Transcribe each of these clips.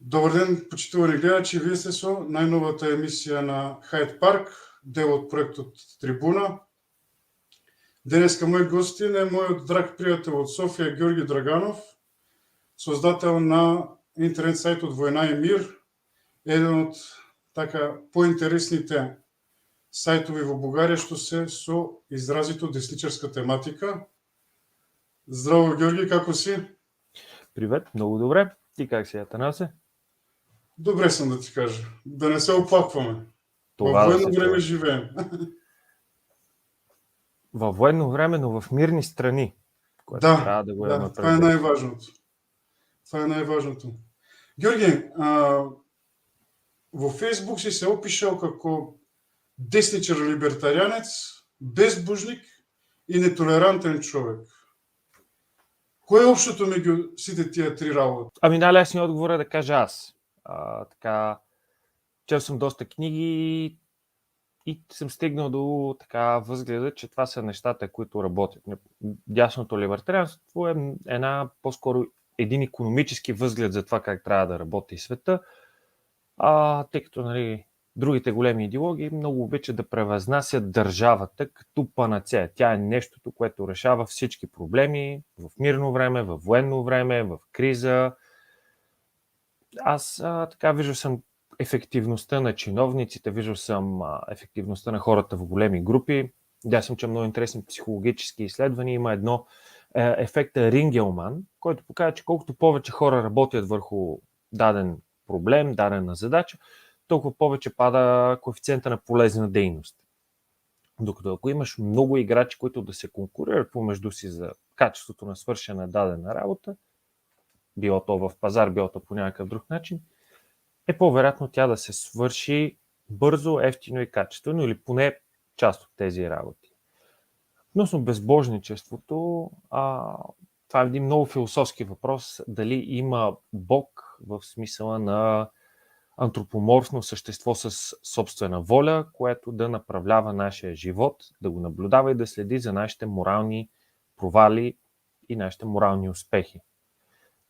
Добър ден, почитувани гледачи! Вие сте со најновата емисија на Хайд Парк, дел од проектот Трибуна. Денеска мој гостин е мојот драг пријател од Софија, Ѓорги Драганов, создател на интернет сајтот Војна и мир, еден од поинтересните сајтови во Бугарија што се со изразито десничарска тематика. Здраво, Ѓорги, како си? Привет, много добре. Ти как си, Атанасе? Добре сам, да ти кажа. Да не се оплакваме. Това Во да военно се време чува. живеем. Във военно време, но в мирни страни, което трябва да го имаме това е предвид. најважното. Това е најважното. Ѓорги, во Фейсбук си се опишал како десничар либертаријанец, безбожник и нетолерантен човек. Кој е општото меѓу сите тие три работи? Ами най-лесният отговор е да кажа аз. Чел съм доста книги и съм стигнал до възгледа, че това са нещата, които работят. Дясното либертарианство е по-скоро един икономически възглед за това как трябва да работи света, тъй като другите големи идеологии много обичат да превъзнасят държавата като панацея. Тя е нещото, което решава всички проблеми в мирно време, в военно време, в криза. Аз виждал съм ефективността на чиновниците, виждал съм ефективността на хората в големи групи. Видял съм, че много интересни психологически изследвания. Има едно ефекта Рингелман, който показва, че колкото повече хора работят върху даден проблем, дадена задача, толкова повече пада коефициента на полезна дейност. Докато ако имаш много играчи, които да се конкурират помежду си за качеството на свършена дадена работа, било то в пазар, било то по някакъв друг начин, е по-вероятно тя да се свърши бързо, ефтино и качествено, или поне част от тези работи. Относно безбожничеството, това е един много философски въпрос. Дали има Бог в смисъла на антропоморфно същество с собствена воля, което да направлява нашия живот, да го наблюдава и да следи за нашите морални провали и нашите морални успехи.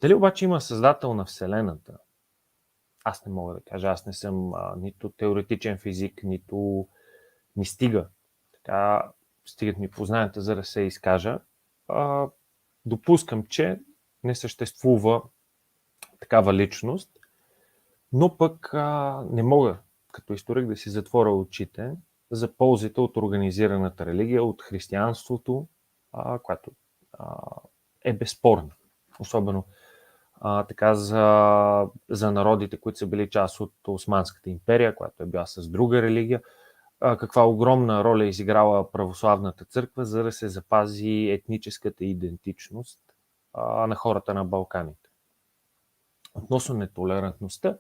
Дали обаче има създател на Вселената? Аз не мога да кажа. Аз не съм нито теоретичен физик, нито ми стига. Стигат ми познанията, за да се изкажа. Допускам, че не съществува такава личност, но пък не мога като историк да си затворя очите за ползите от организираната религия, от християнството, което е безспорно. Особено за народите, които са били част от Османската империя, която е била с друга религия. Каква огромна роля е изиграла православната църква, за да се запази етническата идентичност на хората на Балканите. Относно нетолерантността,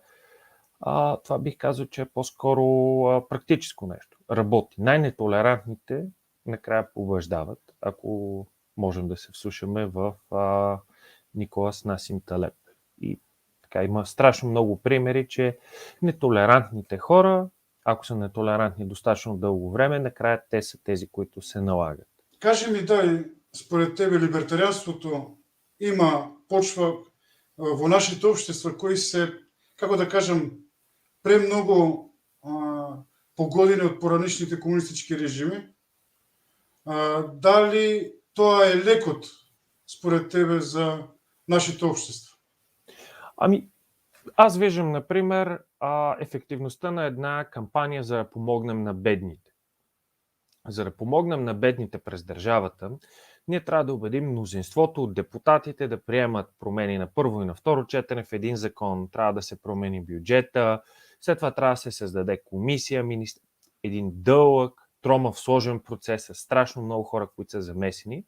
това бих казал, че е по-скоро практическо нещо. Работи. Най-нетолерантните накрая побеждават, ако можем да се вслушаме в Николас Насим Талеб. И има страшно много примери, че нетолерантните хора, ако са нетолерантни достатъчно дълго време, накрая те са тези, които се налагат. Кажи ми, според тебе либертарианството има почва во нашите общества, кои се, како да кажем, премногу погодени од поранишните комунистички режими. Дали тоа е лекот според тебе за нашите общества? Аз виждам, например, ефективността на една кампания за да помогнем на бедните. За да помогнем на бедните през държавата, ние трябва да убедим мнозинството от депутатите да приемат промени на първо и на второ четене в един закон. Трябва да се промени бюджета, след това трябва да се създаде комисия, един дълъг, тромав, сложен процес с страшно много хора, които са замесени.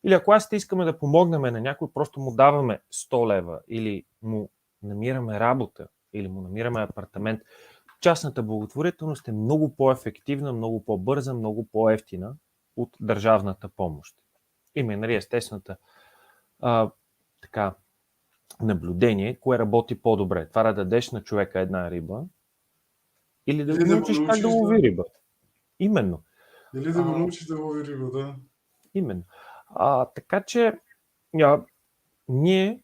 Или ако аз искаме да помогнем на някой, просто му даваме 100 лева или му намираме работа, или му намираме апартамент. Частната благотворителност е много по-ефективна, много по-бърза, много по-евтина от държавната помощ. Има естествената наблюдение, кое работи по-добре. Това да дадеш на човека една риба или да го научиш как да лови риба. Именно. Или да го научиш да лови риба, да. Именно. Така че ние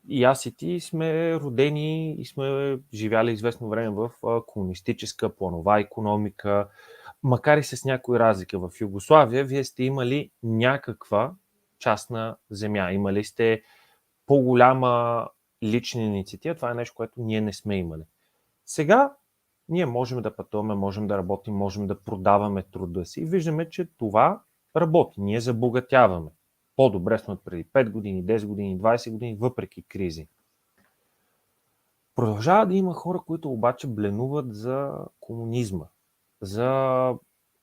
и аз и ти сме родени и сме живяли известно време в комунистическа планова икономика, макар и с някои разлики. В Югославия вие сте имали някаква частна земя, имали сте по-голяма лична инициатива, това е нещо, което ние не сме имали. Сега ние можем да пътуваме, можем да работим, можем да продаваме труда си и виждаме, че това работи. Ние забогатяваме. По-добре сме от преди 5 години, 10 години, 20 години, въпреки кризи. Продължава да има хора, които обаче бленуват за комунизма, за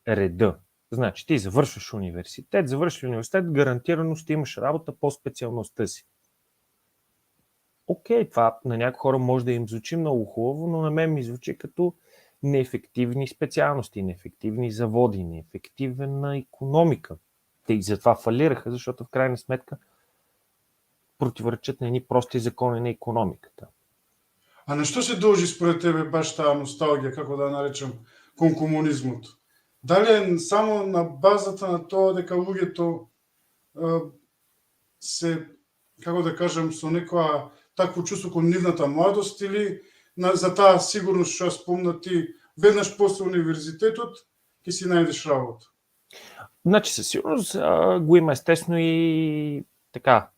реда. Значи ти завършваш университет, гарантирано ще имаш работа по специалността си. Окей, това на някои хора може да им звучи много хубаво, но на мен ми звучи като неефективни специалности, неефективни заводи, неефективна икономика. Те и затова фалираха, защото в крайна сметка противоречат на едни прости закони на икономиката. А на що се дължи според тебе баш тази носталгия, како да наречам, кон комунизмот? Дали е само на базата на тоа дека луѓето се, како да кажам, со некоја такво чувство кон нивната младост или за таа сигурност што ја спомна ти, веднаш после универзитетот ќе си најдеш работа? Значи със сигурност го има естествено и така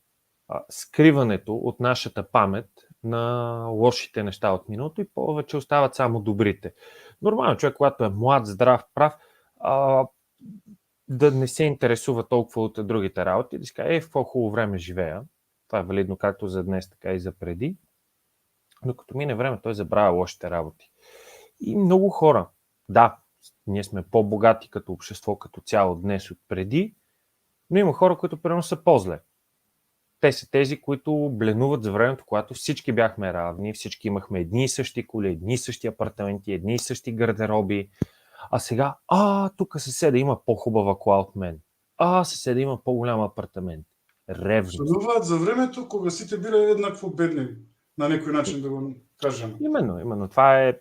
скриването от нашата памет на лошите неща от миналото и повече остават само добрите. Нормално човек, когато е млад, здрав, прав, да не се интересува толкова от другите работи, да си каже, в какво хубаво време живея. Това е валидно както за днес, така и за преди. Но като мине време, той забравя лошите работи. И много хора, да, ние сме по-богати като общество, като цяло днес от преди, но има хора, които примерно са по-зле. Те са тези, които бленуват за времето, когато всички бяхме равни, всички имахме едни и същи коли, едни и същи апартаменти, едни и същи гардероби. А сега, тук съседа има по-хубава кола от мен. Съседа има по-голям апартамент. Ревност. Бленуваат за времето, кога сите биле еднакво бедни, на некој начин да го кажем. Именно. Това е...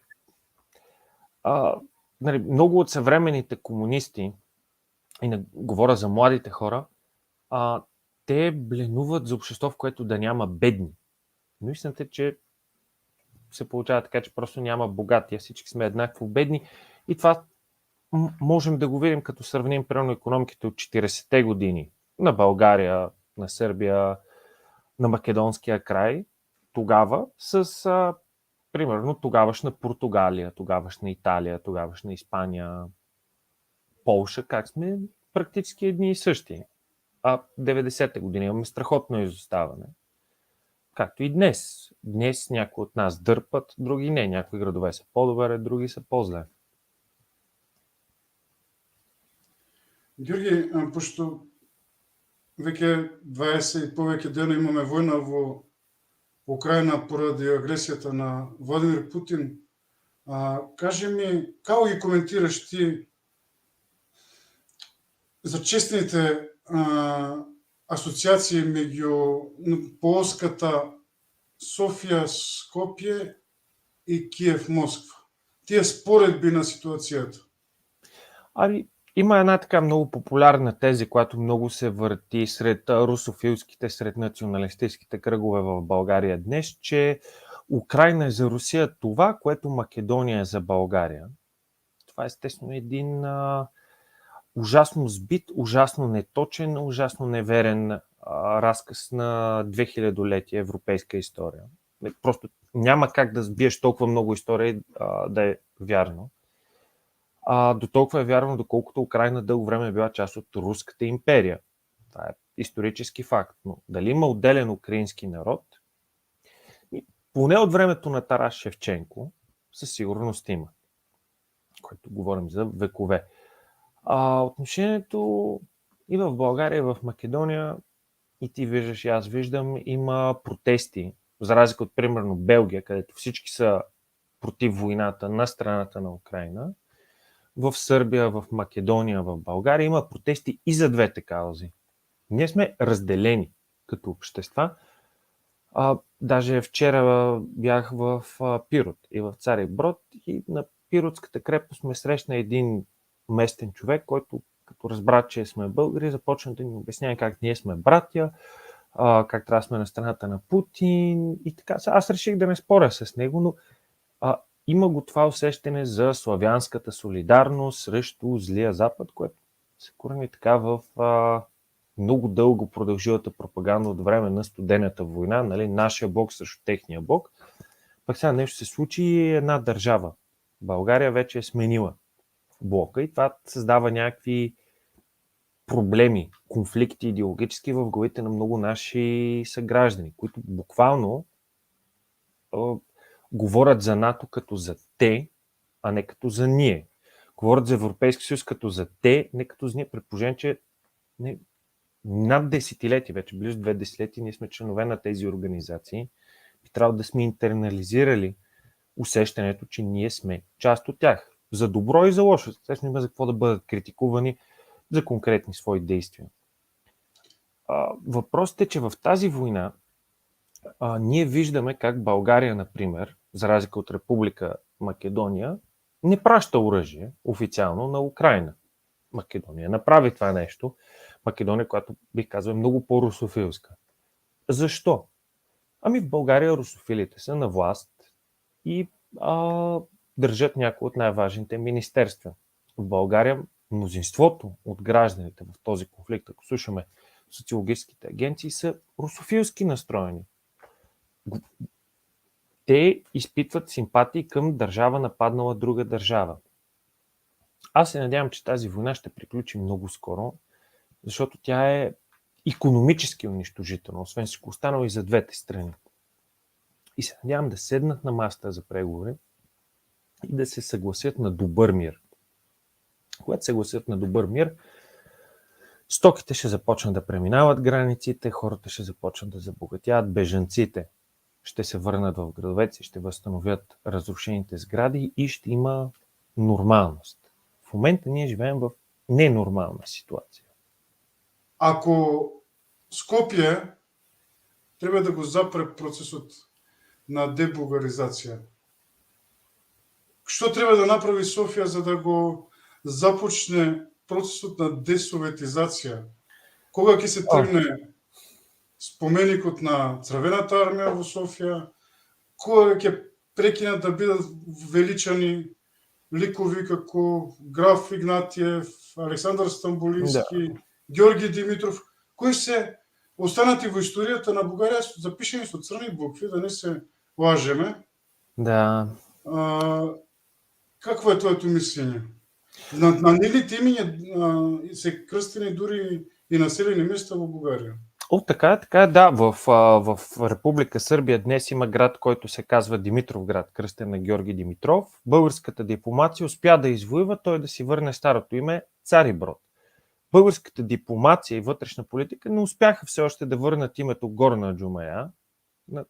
много от съвременните комунисти, и не говоря за младите хора, те бленуват за общество, в което да няма бедни. Но истината е, че се получава така, че просто няма богати, всички сме еднакво бедни. И това можем да го видим, като сравним примерно икономиките от 40-те години на България, на Сърбия, на Македонския край, тогава с примерно тогавашна Португалия, тогавашна Италия, тогавашна Испания, Полша, как сме практически едни и същи. 90-те години имаме страхотно изоставане. Както и днес. Днес някои от нас дърпат, други не. Някои градове са по-добре, други са по-зле. Георги, пошто веќе 20 и повеќе дена имаме војна во Украина поради агресијата на Владимир Путин, кажи ми, како ги коментираш ти за честните асоциации меѓу полската Софија, Скопје и Киев, Москва? Тие споредби на ситуацијата. Има една така много популярна теза, която много се върти сред русофилските, сред националистическите кръгове в България днес, че Украйна е за Русия това, което Македония е за България. Това е естествено един ужасно сбит, ужасно неточен, ужасно неверен разказ на 2000-летие европейска история. Просто няма как да сбиеш толкова много история да е вярно. До толкова е вярно, доколкото Украйна дълго време е била част от Руската империя. Това е исторически факт. Но дали има отделен украински народ? Поне от времето на Тарас Шевченко със сигурност има, което говорим за векове. Отношението и в България, и в Македония, и ти виждаш, и аз виждам, има протести, за разлика от примерно Белгия, където всички са против войната на страната на Украйна. В Сърбия, в Македония, в България има протести и за двете каузи. Ние сме разделени като общества. Даже вчера бях в Пирот и в Цариброд и на Пиротската крепост ме срещна един местен човек, който като разбра, че сме българи, започна да ни обяснява как ние сме братя, как трябва да сме на страната на Путин и така. Аз реших да не споря с него, но има го това усещане за славянската солидарност срещу злия Запад, което се корени така в много дълго продължилата пропаганда от време на студената война, нали, нашия бог срещу техния бог. Пък сега нещо се случи и една държава. България вече е сменила блока и това създава някакви проблеми, конфликти идеологически в главите на много наши съграждани, които буквално говорят за НАТО като за те, а не като за ние. Говорят за Европейски съюз като за те, не като за ние. Предположение, че над десетилетия, вече близо 2 десетилетия, ние сме членове на тези организации. Би трябвало да сме интернализирали усещането, че ние сме част от тях. За добро и за лошо. Естествено има за какво да бъдат критикувани за конкретни свои действия. Въпросът е, че в тази война ние виждаме как България, например, за разлика от Република Македония, не праща оръжие официално на Украйна. Македония направи това нещо. Македония, която бих казал е много по-русофилска. Защо? Ами в България русофилите са на власт и държат някои от най-важните министерства. В България мнозинството от гражданите в този конфликт, ако слушаме социологическите агенции, са русофилски настроени. Те изпитват симпатии към държава, нападнала друга държава. Аз се надявам, че тази война ще приключи много скоро, защото тя е икономически унищожителна, освен всичко останало и за двете страни. И се надявам да седнат на масата за преговори и да се съгласят на добър мир. Когато се съгласят на добър мир, стоките ще започнат да преминават границите, хората ще започнат да забогатяват, бежанците ще се върнат в градовете, ще възстановят разрушените сгради и ще има нормалност. В момента ние живеем в ненормална ситуация. Ако Скопие трябва да го запре процесът на дебулгаризация, що трябва да направи София, за да го започне процесът на десоветизация? Кога ќе се тргне споменикот на Црвената армија во Софија? Кога ќе прекинат да бидат величани ликови како граф Игнатиев, Александър Стамбулийски, Георги Димитров, кои се останати во историјата на Бугарија запишени со црни букви, да не се лажеме. Да. Какво е твоето мислење? На нивните имиња се крстени дури и населени места во Бугарија. Така е, да. В Република Сърбия днес има град, който се казва Димитровград, кръстен на Георги Димитров. Българската дипломация успя да извоюва той да си върне старото име Цариброд. Българската дипломация и вътрешна политика не успяха все още да върнат името Горна Джумая на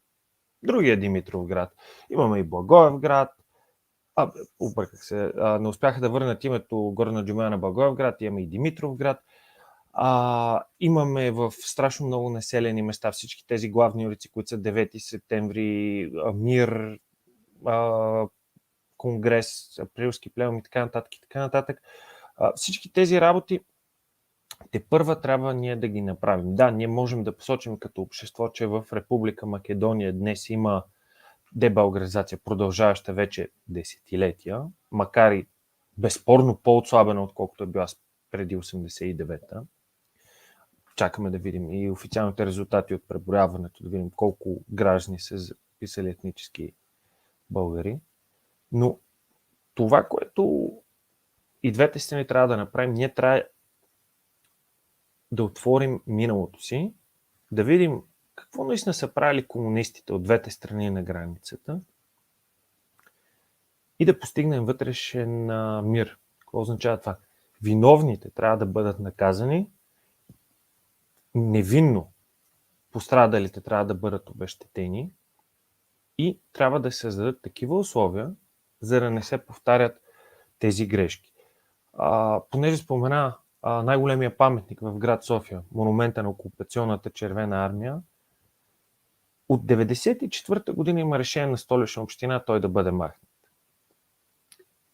другия Димитровград. Имаме и Благоевград. Обърках се. Не успяха да върнат името Горна Джумая на Благоевград. Имаме и Димитровград. Имаме в страшно много населени места всички тези главни улици, които са 9 септември, Мир, Конгрес, Априлски пленум и така нататък. Всички тези работи тепърва трябва ние да ги направим. Да, ние можем да посочим като общество, че в Република Македония днес има дебългаризация, продължаваща вече десетилетия, макар и безспорно по-отслабена, отколкото е била преди 89-та. Чакаме да видим и официалните резултати от преброяването, да видим колко граждани са записали етнически българи. Но това, което и двете страни трябва да направим, ние трябва да отворим миналото си, да видим какво наистина са правили комунистите от двете страни на границата и да постигнем вътрешен мир. Какво означава това? Виновните трябва да бъдат наказани, невинно пострадалите трябва да бъдат обезщетени и трябва да се създадат такива условия, за да не се повтарят тези грешки. Понеже спомена най-големия паметник в град София, монумента на окупационната Червена армия, от 1994 година има решение на Столична община той да бъде махнат.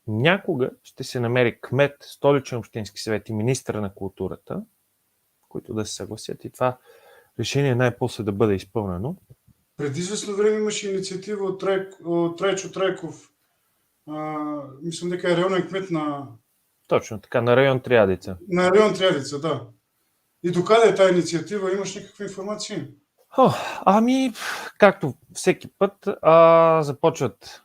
Някога ще се намери кмет, Столичен общински съвет и министър на културата, които да се съгласят и това решение най-после да бъде изпълнено. Преди известно време имаше инициатива от Трайчо Трайков. Мислам дека е районен кмет Точно така, на район Триадица. на район Триадица, да. И докъде е тази инициатива? Имаш някаква информация? Ами, както всеки път, започват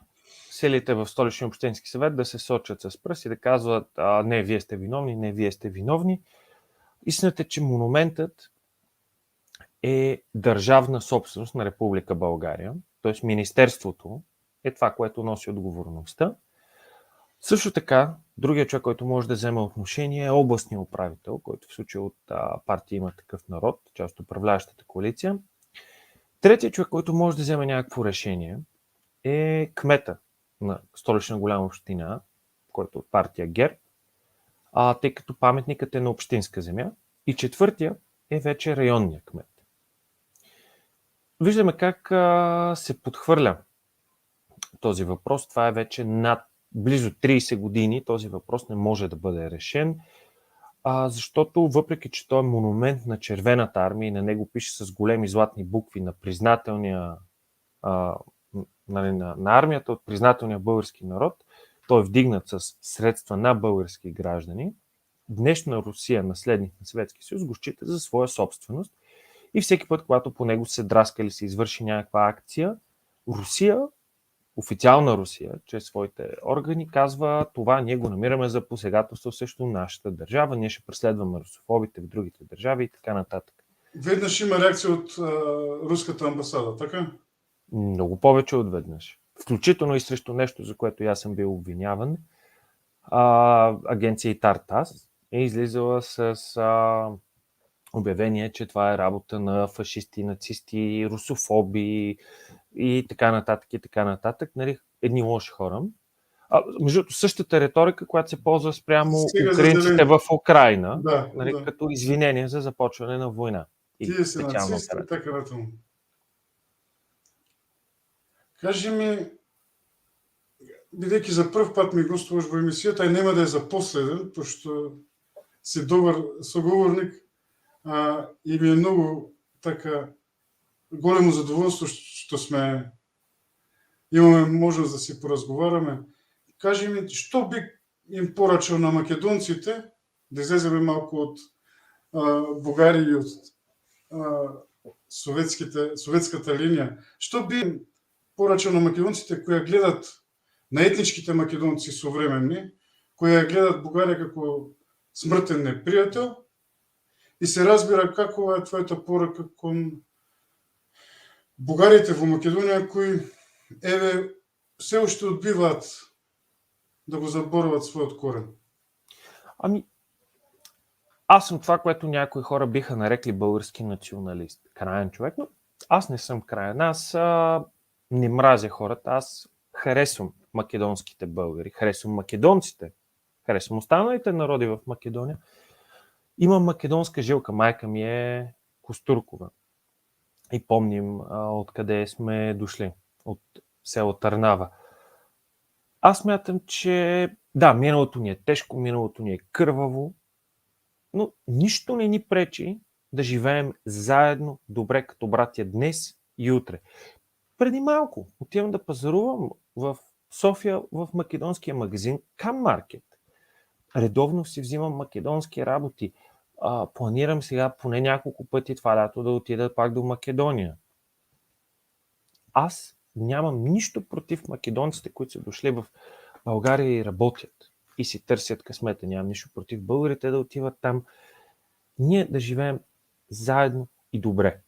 селите в Столичния общински съвет да се сочат с пръст и да казват не, вие сте виновни, не, вие сте виновни. Истината е, че монументът е държавна собственост на Република България, т.е. Министерството е това, което носи отговорността. Също така, другия човек, който може да вземе отношение е областния управител, който в случай от партия Има такъв народ, част от управляващата коалиция. Третият човек, който може да вземе някакво решение е кмета на Столична голяма община, който е от партия ГЕРБ, тъй като паметникът е на общинска земя. И четвъртия е вече районния кмет. Виждаме как се подхвърля този въпрос. Това е вече над близо 30 години. Този въпрос не може да бъде решен, защото въпреки, че той е монумент на Червената армия и на него пише с големи златни букви на признателния на армията от признателния български народ, той е вдигнат с средства на български граждани. Днешна Русия, наследник на Съветския съюз, го счита за своя собственост и всеки път, когато по него се драска или се извърши някаква акция, Русия, официална Русия, чрез своите органи, казва: това ние го намираме за посегателство срещу нашата държава, ние ще преследваме русофобите в другите държави и така нататък. Веднъж има реакция от руската амбасада, така? Много повече от веднъж. Включително и срещу нещо, за което аз съм бил обвиняван. Агенция Тартас е излизала с обявение, че това е работа на фашисти, нацисти, русофоби и така нататък, и така нататък. Нали, едни лоши хора. Между другото, същата риторика, която се ползва спрямо украинците в Украйна, нали, като извинение за започване на война. Тие са нацисти, така нататък. Кажи ми, бидейки за пръв път ми гостуваш во емисията, и нема да е за последен, пошто си добър соговорник и ми е много така големо задоволство, што имаме можност да си поразговараме. Кажи ми, што би им поръчал на македонците, да излеземе малко от Бугария и от советската линия, што би им поръчал на македонците, кои гледат на етничките македонци современни, кои гледат Бугария како смртен неприятел, и се разбира каква е твоята поръка кон бугарите во Македонија, кои все още отбиваат да го заборват своят корен? Ами, аз съм това, което някои хора биха нарекли български националист. Краен човек, но аз не съм краен. Аз не мразя хората. Аз харесвам македонските българи, харесвам македонците, харесвам останалите народи в Македония. Имам македонска жилка. Майка ми е Костуркова. И помним откъде сме дошли. От село Търнава. Аз смятам, че да, миналото ни е тежко, миналото ни е кърваво, но нищо не ни пречи да живеем заедно добре като братя днес и утре. Преди малко отивам да пазарувам в София в македонския магазин Cam Market. Редовно си взимам македонски работи. Планирам сега поне няколко пъти това лято да отида пак до Македония. Аз нямам нищо против македонците, които са дошли в България и работят и си търсят късмета. Нямам нищо против българите да отиват там. Ние да живеем заедно и добре.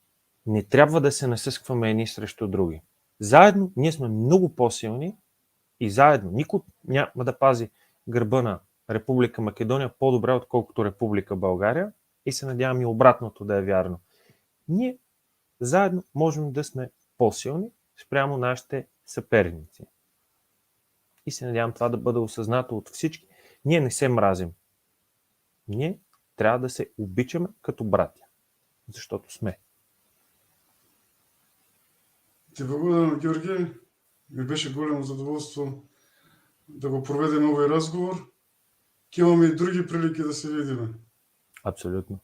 Не трябва да се насъскваме едни срещу други. Заедно ние сме много по-силни и заедно никой няма да пази гърба на Република Македония по-добре, отколкото Република България, и се надявам и обратното да е вярно. Ние заедно можем да сме по-силни спрямо нашите съперници. И се надявам това да бъде осъзнато от всички. Ние не се мразим. Ние трябва да се обичаме като братя. Защото сме. Ти благодаря, Георги. Ми беше голямо задоволство да го проведем овој разговор. Ке имаме и други прилики да се видиме. Абсолютно.